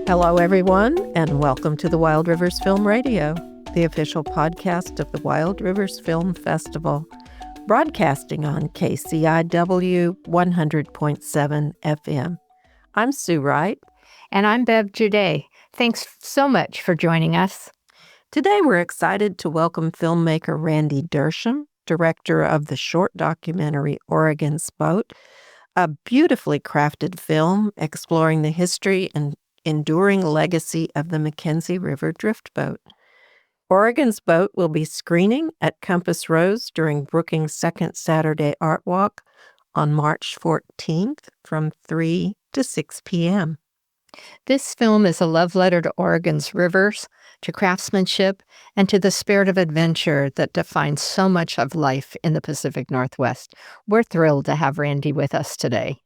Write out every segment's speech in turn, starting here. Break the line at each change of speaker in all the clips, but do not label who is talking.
Hello, everyone, and welcome to the Wild Rivers Film Radio, the official podcast of the Wild Rivers Film Festival, broadcasting on KCIW 100.7 FM. I'm Sue Wright.
And I'm Bev Juday. Thanks so much for joining us.
Today, we're excited to welcome filmmaker Randy Dersham, director of the short documentary Oregon's Boat, a beautifully crafted film exploring the history and enduring legacy of the McKenzie River Drift Boat. Oregon's Boat will be screening at Compass Rose during Brookings' second Saturday Art Walk on March 14th from 3 to 6 p.m.
This film is a love letter to Oregon's rivers, to craftsmanship, and to the spirit of adventure that defines so much of life in the Pacific Northwest. We're thrilled to have Randy with us today.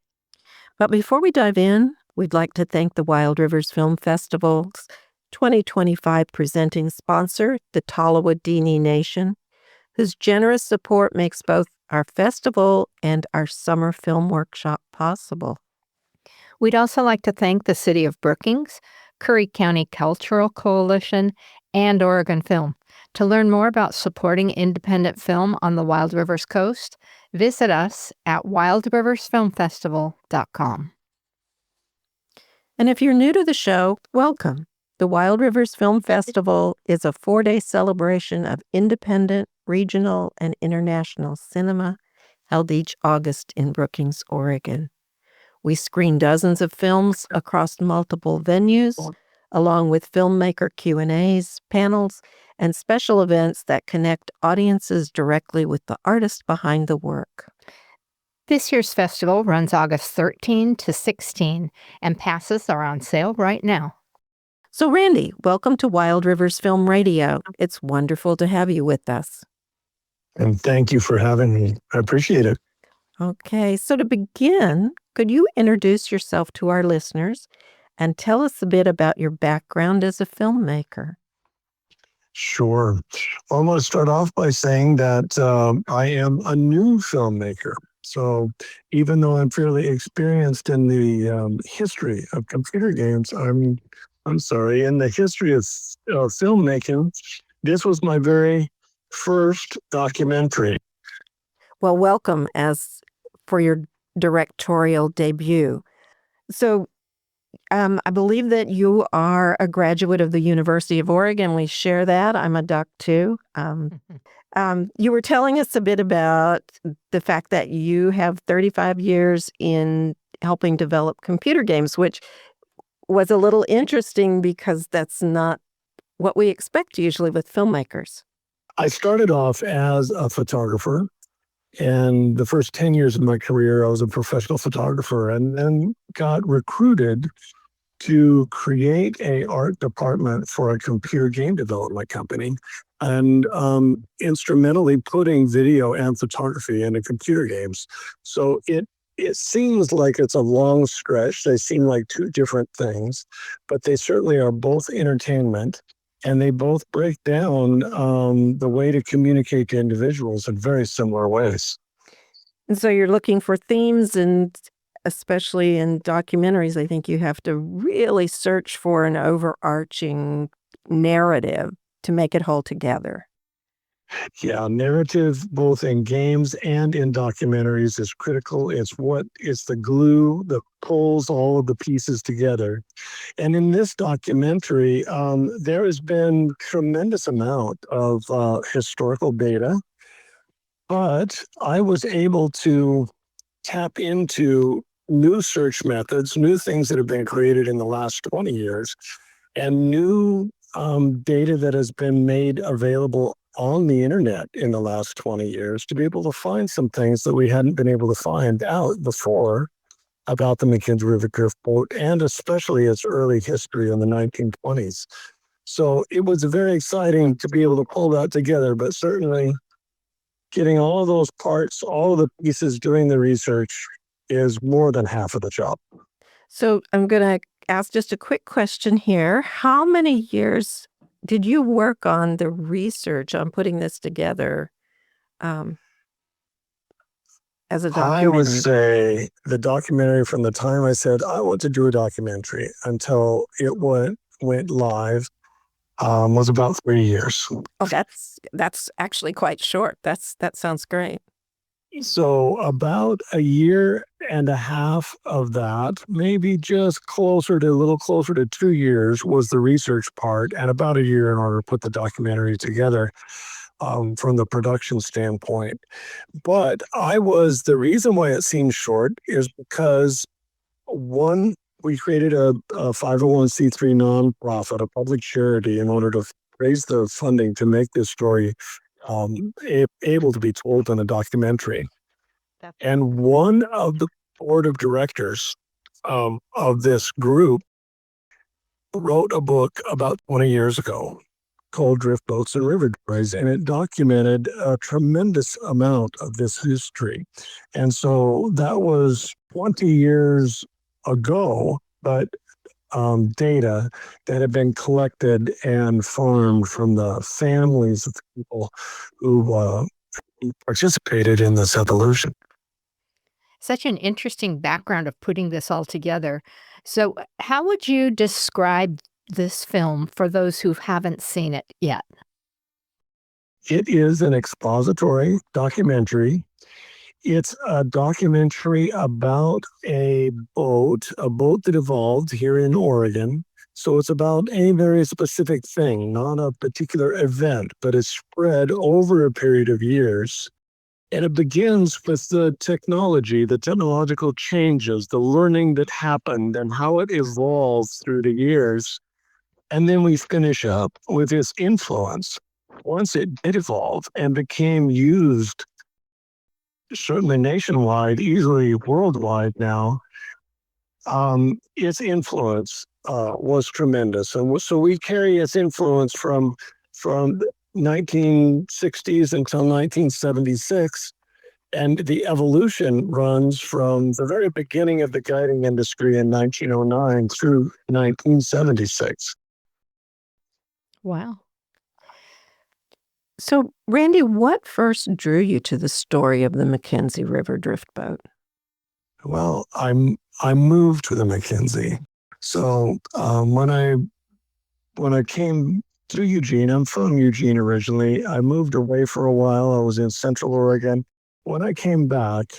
But before we dive in, we'd like to thank the Wild Rivers Film Festival's 2025 presenting sponsor, the Tallawahdeene Nation, whose generous support makes both our festival and our summer film workshop possible.
We'd also like to thank the City of Brookings, Curry County Cultural Coalition, and Oregon Film. To learn more about supporting independent film on the Wild Rivers Coast, visit us at wildriversfilmfestival.com.
And if you're new to the show, welcome. The Wild Rivers Film Festival is a 4-day celebration of independent, regional, and international cinema held each August in Brookings, Oregon. We screen dozens of films across multiple venues, along with filmmaker Q&As, panels, and special events that connect audiences directly with the artist behind the work.
This year's festival runs August 13 to 16, and passes are on sale right now.
So, Randy, welcome to Wild Rivers Film Radio. It's wonderful to have you with us.
And thank you for having me. I appreciate it.
Okay, so to begin, could you introduce yourself to our listeners and tell us a bit about your background as a filmmaker?
Sure. Well, I'm going to start off by saying that I am a new filmmaker. So even though I'm fairly experienced in the history of computer games, in the history of filmmaking, this was my very first documentary.
Well, welcome for your directorial debut. So I believe that you are a graduate of the University of Oregon. We share that. I'm a doc too. You were telling us a bit about the fact that you have 35 years in helping develop computer games, which was a little interesting because that's not what we expect usually with filmmakers.
I started off as a photographer, and the first 10 years of my career, I was a professional photographer, and then got recruited to create an art department for a computer game development company, and instrumentally putting video and photography into computer games. So it seems like it's a long stretch. They seem like two different things, but they certainly are both entertainment, and they both break down the way to communicate to individuals in very similar ways.
And so you're looking for themes, and especially in documentaries, I think you have to really search for an overarching narrative to make it hold together.
Yeah, narrative both in games and in documentaries is critical. It's the glue that pulls all of the pieces together. And in this documentary, there has been tremendous amount of historical data, but I was able to tap into new search methods, new things that have been created in the last 20 years, and new data that has been made available on the internet in the last 20 years to be able to find some things that we hadn't been able to find out before about the McKenzie River Drift Boat, and especially its early history in the 1920s. So it was very exciting to be able to pull that together, but certainly getting all of those parts, all of the pieces, doing the research is more than half of the job.
So I'm going to ask just a quick question here. How many years did you work on the research on putting this together as a
I would
documentary?
say the documentary, from the time I said I want to do a documentary until it went live, was about 3 years.
Oh, that's actually quite short. That sounds great.
So about a year and a half of that, maybe just a little closer to 2 years, was the research part, and about a year in order to put the documentary together, from the production standpoint. But the reason why it seems short is because, one, we created a 501c3 nonprofit, a public charity, in order to raise the funding to make this story able to be told in a documentary. And one of the board of directors of this group wrote a book about 20 years ago called Drift Boats and River Waterways, and it documented a tremendous amount of this history. And so that was 20 years ago, but data that had been collected and farmed from the families of the people who participated in this evolution.
Such an interesting background of putting this all together. So, how would you describe this film for those who haven't seen it yet?
It is an expository documentary. It's a documentary about a boat that evolved here in Oregon. So it's about a very specific thing, not a particular event, but it's spread over a period of years. And it begins with the technology, the technological changes, the learning that happened, and how it evolved through the years. And then we finish up with its influence. Once it did evolve and became used, certainly nationwide, easily worldwide now, its influence was tremendous. And so we carry its influence from 1960s until 1976. And the evolution runs from the very beginning of the guiding industry in 1909 through 1976.
Wow.
So, Randy, what first drew you to the story of the McKenzie River Drift Boat?
Well, I moved to the McKenzie. So when I came to Eugene, I'm from Eugene originally. I moved away for a while. I was in Central Oregon. When I came back,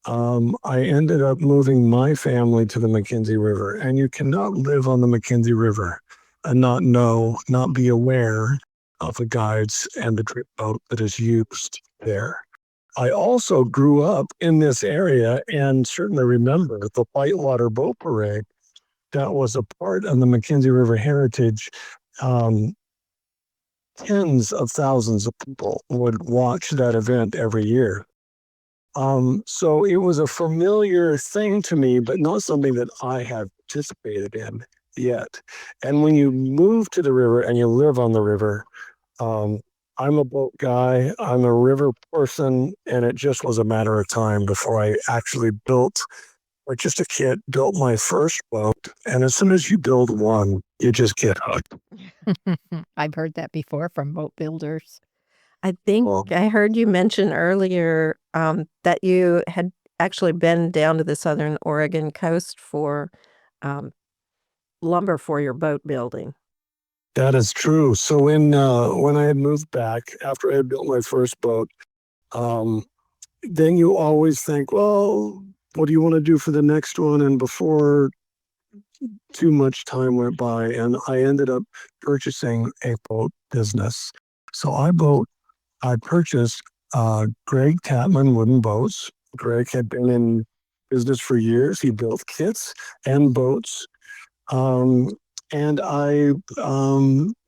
I ended up moving my family to the McKenzie River. And you cannot live on the McKenzie River and not be aware of the guides and the drip boat that is used there. I also grew up in this area and certainly remember the Whitewater Boat Parade that was a part of the McKenzie River heritage. Um, Tens of thousands of people would watch that event every year. So it was a familiar thing to me, but not something that I had participated in yet. And when you move to the river and you live on the river, I'm a boat guy, I'm a river person, and it just was a matter of time before I actually built, or just a kid, built my first boat. And as soon as you build one, you just get hooked.
I've heard that before from boat builders.
I think
Well,
I heard you mention earlier that you had actually been down to the southern Oregon coast for lumber for your boat building.
that is true. So when I had moved back after I had built my first boat, um, then you always think, well, what do you want to do for the next one? And before too much time went by, and I ended up purchasing a boat business. So I purchased Greg Tatman wooden boats. Greg had been in business for years. He built kits and boats. Um, and I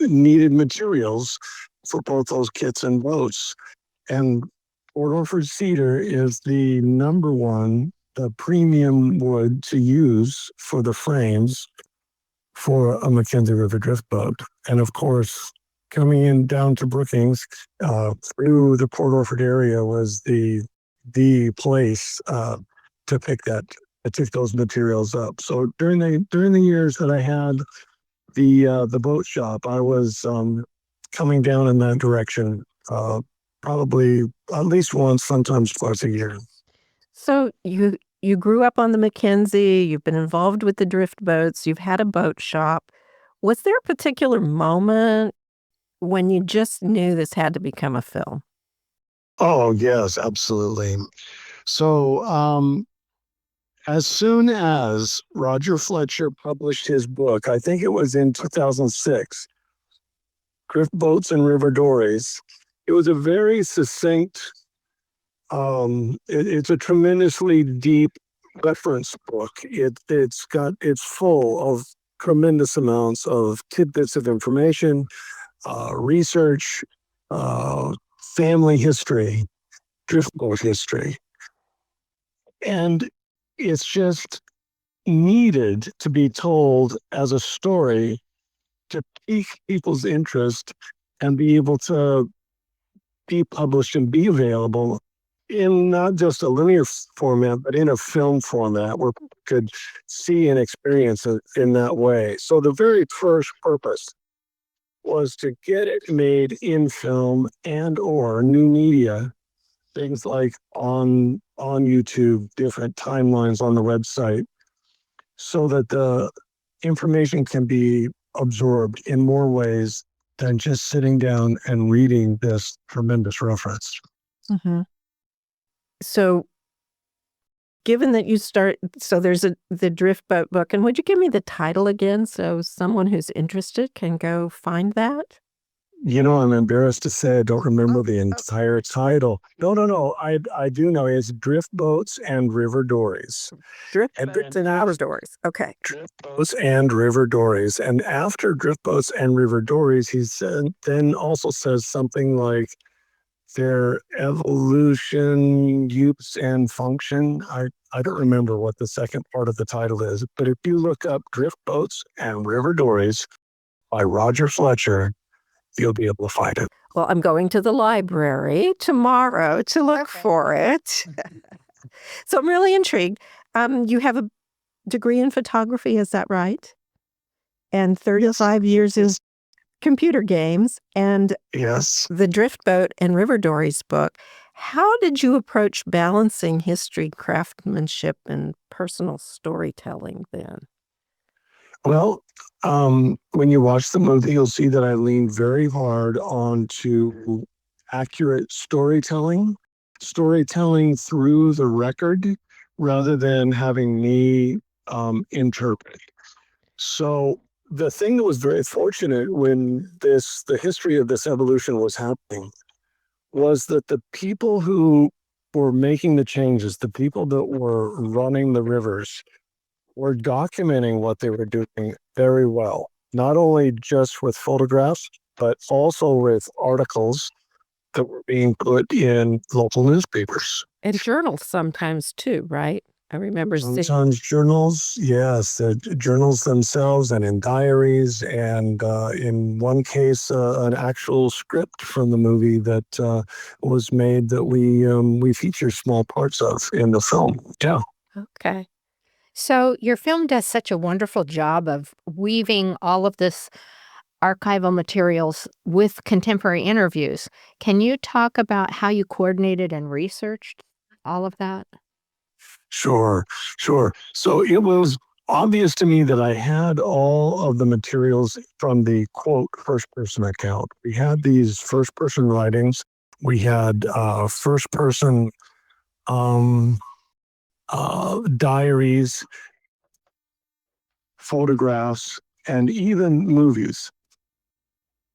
needed materials for both those kits and boats. And Port Orford cedar is the number one, the premium wood to use for the frames for a McKenzie River Drift Boat. And of course, coming in down to Brookings through the Port Orford area was the place to pick those materials up. So during the years that I had the boat shop, I was coming down in that direction probably at least once, sometimes twice a year.
So you grew up on the McKenzie, you've been involved with the drift boats, you've had a boat shop. Was there a particular moment when you just knew this had to become a film?
Oh, yes, absolutely. So, as soon as Roger Fletcher published his book, I think it was in 2006, Drift Boats and River Dories, it was a very succinct, it's a tremendously deep reference book. It's full of tremendous amounts of tidbits of information, research, uh, family history, drift boat history. And it's just needed to be told as a story to pique people's interest and be able to be published and be available in not just a linear format, but in a film format where people could see and experience it in that way. So the very first purpose was to get it made in film and or new media, things like on YouTube, different timelines on the website, so that the information can be absorbed in more ways than just sitting down and reading this tremendous reference.
Mhm. So, given that there's the drift boat book, and would you give me the title again so someone who's interested can go find that?
You know, I'm embarrassed to say I don't remember the entire title. No. I do know it's Drift Boats and River Dories.
Drift
And
boats
then
and river doors. Okay.
Drift Boats and River Dories. And after Drift Boats and River Dories, he said, then also says something like their evolution, use, and function. I don't remember what the second part of the title is, but if you look up Drift Boats and River Dories by Roger Fletcher, you'll be able to find it.
Well, I'm going to the library tomorrow to look for it. So I'm really intrigued. You have a degree in photography, is that right? And 35 years in computer games and
Yes.
the Drift Boat and River Dories book. How did you approach balancing history, craftsmanship, and personal storytelling then?
Well, when you watch the movie, you'll see that I lean very hard onto accurate storytelling through the record rather than having me interpret. So the thing that was very fortunate when the history of this evolution was happening was that the people who were making the changes, the people that were running the rivers, were documenting what they were doing very well, not only just with photographs, but also with articles that were being put in local newspapers.
And journals sometimes too, right? I remember seeing.
Sometimes journals, yes, the journals themselves, and in diaries, and in one case, an actual script from the movie that was made that we feature small parts of in the film. Yeah.
Okay.
So, your film does such a wonderful job of weaving all of this archival materials with contemporary interviews. Can you talk about how you coordinated and researched all of that?
Sure, sure. So it was obvious to me that I had all of the materials from the quote first person account. We had these first person writings. We had first person um, diaries, photographs, and even movies.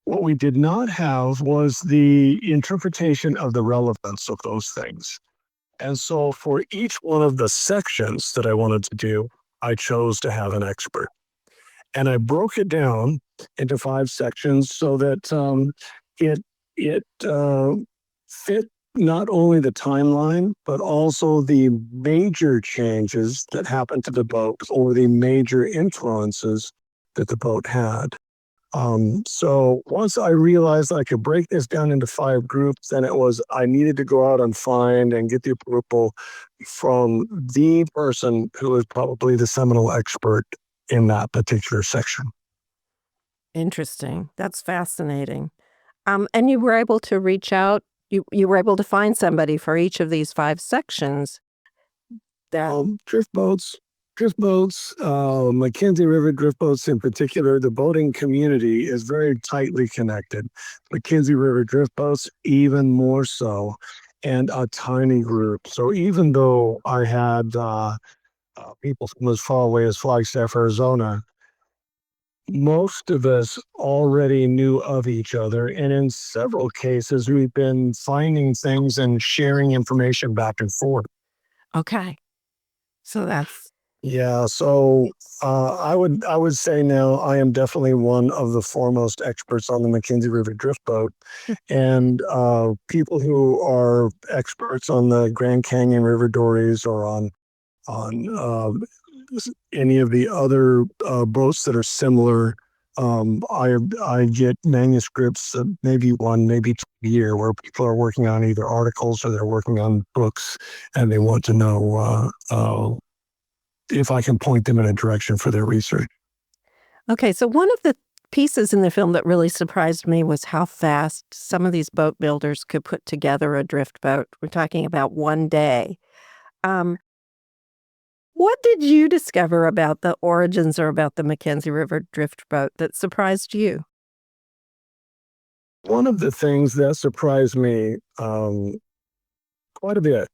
What we did not have was the interpretation of the relevance of those things. And so for each one of the sections that I wanted to do, I chose to have an expert. And I broke it down into 5 sections so that it fit not only the timeline, but also the major changes that happened to the boat or the major influences that the boat had. So once I realized I could break this down into 5 groups, then it was I needed to go out and find and get the approval from the person who is probably the seminal expert in that particular section.
Interesting. That's fascinating. And you were able to reach out. You were able to find somebody for each of these 5 sections. that?
Drift boats, McKenzie River Drift Boats in particular, the boating community is very tightly connected. McKenzie River Drift Boats, even more so, and a tiny group. So even though I had people from as far away as Flagstaff, Arizona, most of us already knew of each other. And in several cases, we've been finding things and sharing information back and forth.
Okay. So that's
Yeah, so I would say now I am definitely one of the foremost experts on the McKenzie River Drift Boat, and people who are experts on the Grand Canyon River Dories or on any of the other boats that are similar. I get manuscripts, maybe one, maybe two a year, where people are working on either articles or they're working on books, and they want to know if I can point them in a direction for their research.
okay. So one of the pieces in the film that really surprised me was how fast some of these boat builders could put together a drift boat. We're talking about one day. Um, what did you discover about the origins or about the McKenzie River Drift Boat that surprised you?
One of the things that surprised me quite a bit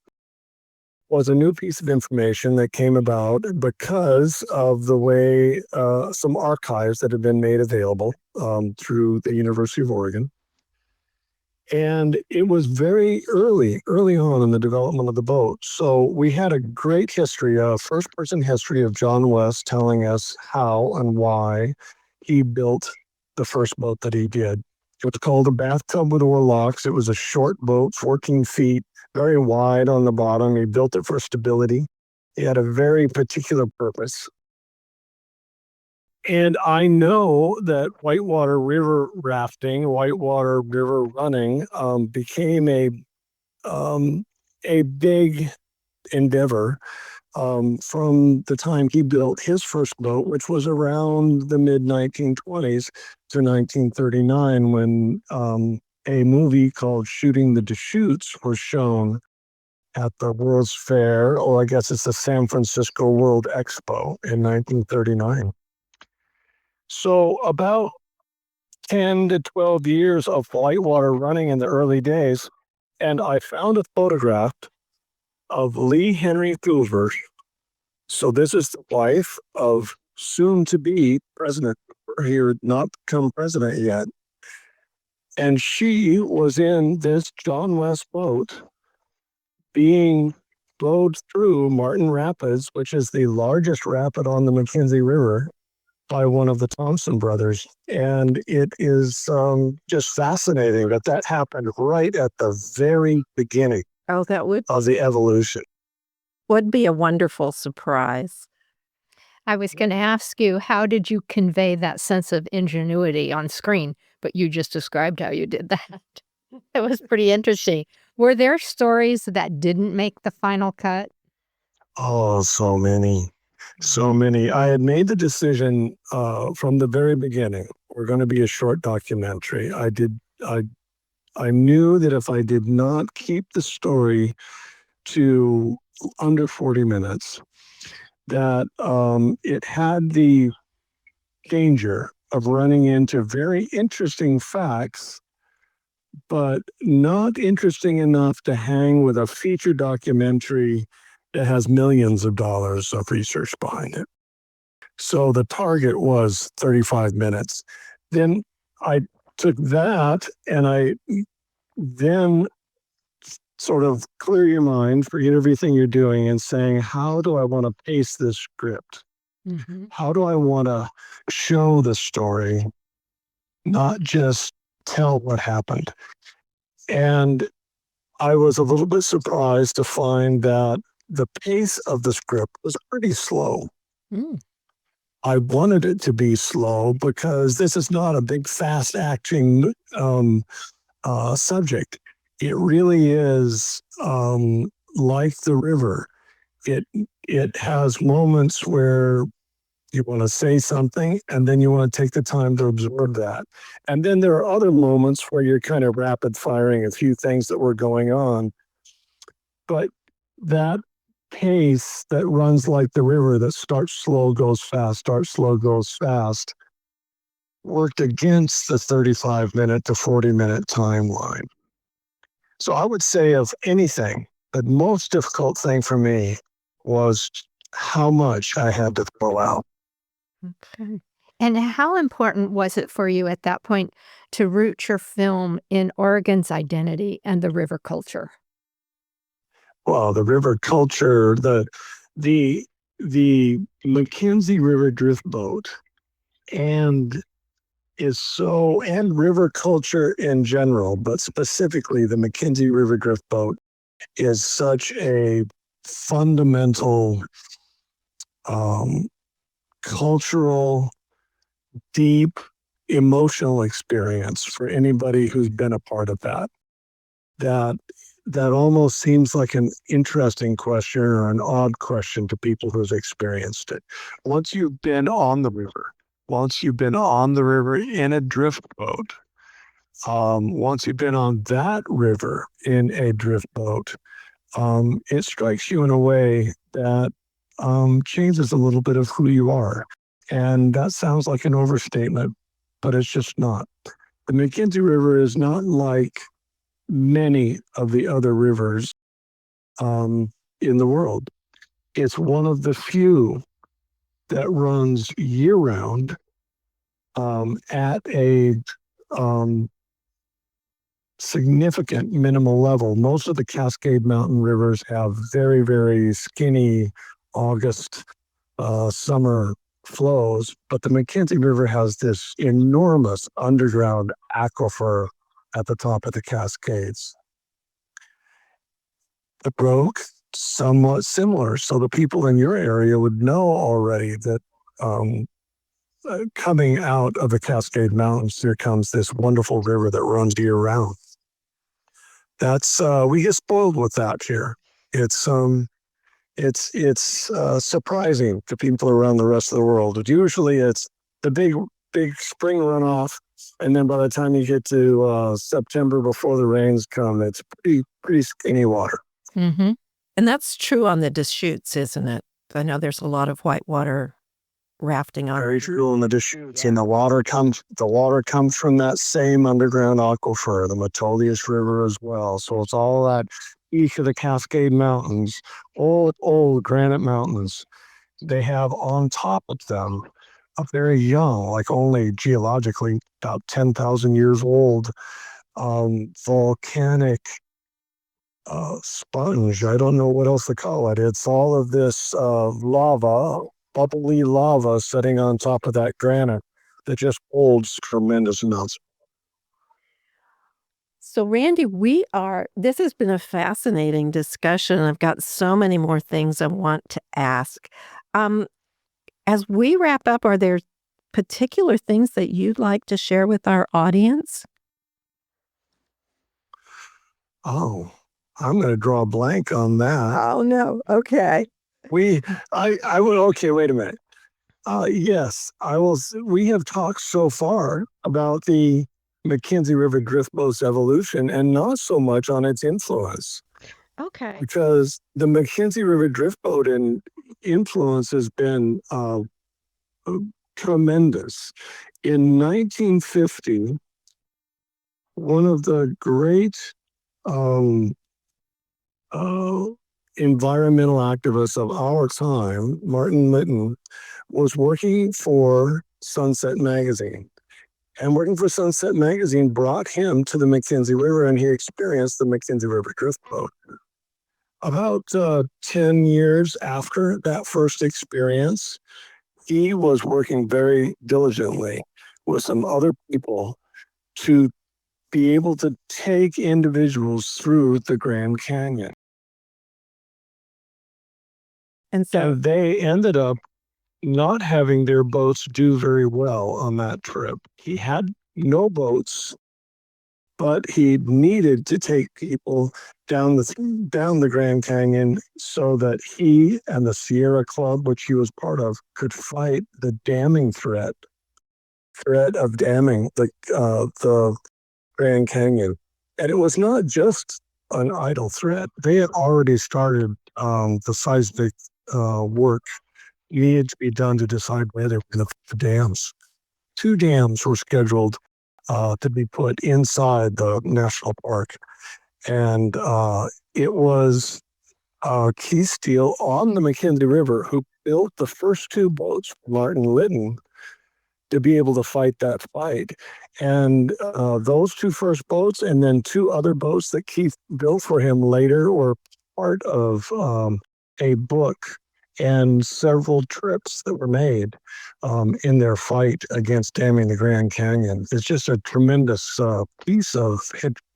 was a new piece of information that came about because of the way some archives that have been made available through the University of Oregon. And it was very early on in the development of the boat. So we had a great history, a first person history of John West telling us how and why he built the first boat that he did. It was called a bathtub with oar locks. It was a short boat, 14 feet, very wide on the bottom. He built it for stability. He had a very particular purpose. And I know that whitewater river rafting, whitewater river running, became a big endeavor from the time he built his first boat, which was around the mid 1920s to 1939, when a movie called Shooting the Deschutes was shown at the World's Fair, or I guess it's the San Francisco World Expo in 1939. So about 10 to 12 years of whitewater running in the early days, and I found a photograph of Lee Henry Hoover. So this is the wife of soon-to-be president. He had not become president yet. And she was in this John West boat being rowed through Martin Rapids, which is the largest rapid on the McKenzie River, by one of the Thompson brothers. And it is just fascinating that that happened right at the very beginning
Oh, that
of the evolution.
would be a wonderful surprise.
I was going to ask you, how did you convey that sense of ingenuity on screen? But you just described how you did that. It was pretty interesting. Were there stories that didn't make the final cut?
Oh, so many. So many. I had made the decision from the very beginning. We're going to be a short documentary. I knew that if I did not keep the story to under 40 minutes, that it had the danger of running into very interesting facts, but not interesting enough to hang with a feature documentary that has millions of dollars of research behind it. So the target was 35 minutes. Then I took that and I then sort of clear your mind, forget everything you're doing, and saying, how do I want to pace this script?
Mm-hmm.
How do I want to show the story, not just tell what happened? And I was a little bit surprised to find that the pace of the script was pretty slow.
Mm.
I wanted it to be slow because this is not a big, fast acting subject. It really is like the river. It has moments where you want to say something and then you want to take the time to absorb that. And then there are other moments where you're kind of rapid firing a few things that were going on. But that pace that runs like the river, that starts slow, goes fast, starts slow, goes fast, worked against the 35-minute to 40-minute timeline. So I would say, of anything, the most difficult thing for me was how much I had to throw out.
Okay. And how important was it for you at that point to root your film in Oregon's identity and the river culture?
Well, the river culture, the McKenzie River Drift Boat, and and river culture in general, but specifically the McKenzie River Drift Boat, is such a fundamental um, cultural, deep, emotional experience for anybody who's been a part of that. That that almost seems like an interesting question or an odd question to people who've experienced it. Once you've been on the river, once you've been on the river in a drift boat, once you've been on that river in a drift boat, it strikes you in a way that changes a little bit of who you are. And that sounds like an overstatement, but it's just not. The McKenzie River is not like many of the other rivers in the world. It's one of the few that runs year round at a significant minimal level. Most of the Cascade Mountain rivers have very, very skinny August summer flows, but the McKenzie River has this enormous underground aquifer at the top of the Cascades. The broke, somewhat similar. So the people in your area would know already that coming out of the Cascade Mountains, there comes this wonderful river that runs year round. That's we get spoiled with that here. It's surprising to people around the rest of the world. But usually it's the big spring runoff, and then by the time you get to September, before the rains come, it's pretty skinny water.
Mm-hmm.
And that's true on the Deschutes, isn't it? I know there's a lot of whitewater rafting on.
Very true on the Deschutes. And the water comes from that same underground aquifer, the Metolius River as well. So it's all that east of the Cascade Mountains, old granite mountains. They have on top of them a very young, like only geologically about 10,000 years old, volcanic sponge. I don't know what else to call it. It's all of this lava, bubbly lava sitting on top of that granite that just holds tremendous amounts.
So, Randy, this has been a fascinating discussion. I've got so many more things I want to ask. As we wrap up, are there particular things that you'd like to share with our audience?
Oh, I'm going to draw a blank on that.
Oh, no. Okay.
I would, okay, wait a minute. Yes, I will. We have talked so far about the McKenzie River Drift Boat's evolution and not so much on its influence,
Okay.
because the McKenzie River Drift Boat influence has been tremendous. In 1950, one of the great environmental activists of our time, Martin Litton, was working for Sunset Magazine. And working for Sunset Magazine brought him to the McKenzie River, and he experienced the McKenzie River Drift Boat. About 10 years after that first experience, he was working very diligently with some other people to be able to take individuals through the Grand Canyon.
And so,
And they ended up not having their boats do very well on that trip. He had no boats, but he needed to take people down the Grand Canyon so that he and the Sierra Club, which he was part of, could fight the damming threat of damming the Grand Canyon. And it was not just an idle threat. They had already started the seismic work needed to be done to decide where they were going to put the dams. 2 dams were scheduled to be put inside the national park. And it was Keith Steele on the McKenzie River who built the first 2 boats for Martin Lytton to be able to fight that fight. And those 2 first boats and then 2 other boats that Keith built for him later were part of a book and several trips that were made in their fight against damming the Grand Canyon. It's just a tremendous piece of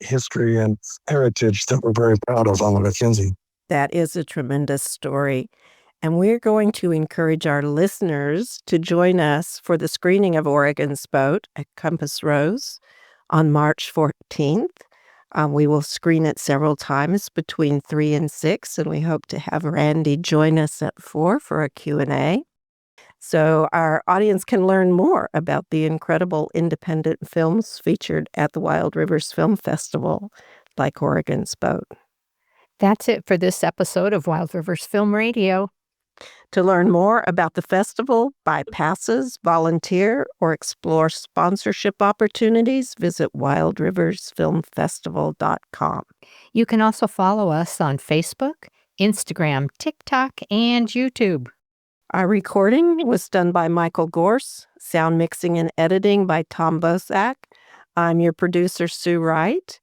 history and heritage that we're very proud of on the McKenzie.
That is a tremendous story. And we're going to encourage our listeners to join us for the screening of Oregon's Boat at Compass Rose on March 14th. We will screen it several times between 3 and 6, and we hope to have Randy join us at 4 for a Q&A. So our audience can learn more about the incredible independent films featured at the Wild Rivers Film Festival, like Oregon's Boat.
That's it for this episode of Wild Rivers Film Radio.
To learn more about the festival, buy passes, volunteer, or explore sponsorship opportunities, visit wildriversfilmfestival.com.
You can also follow us on Facebook, Instagram, TikTok, and YouTube.
Our recording was done by Michael Gorse, sound mixing and editing by Tom Bosak. I'm your producer, Sue Wright.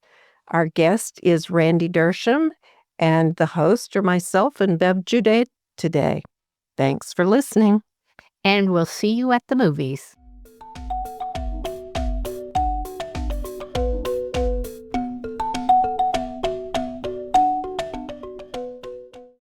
Our guest is Randy Dersham, and the host are myself and Bev Juday today. Thanks for listening.
And we'll see you at the movies.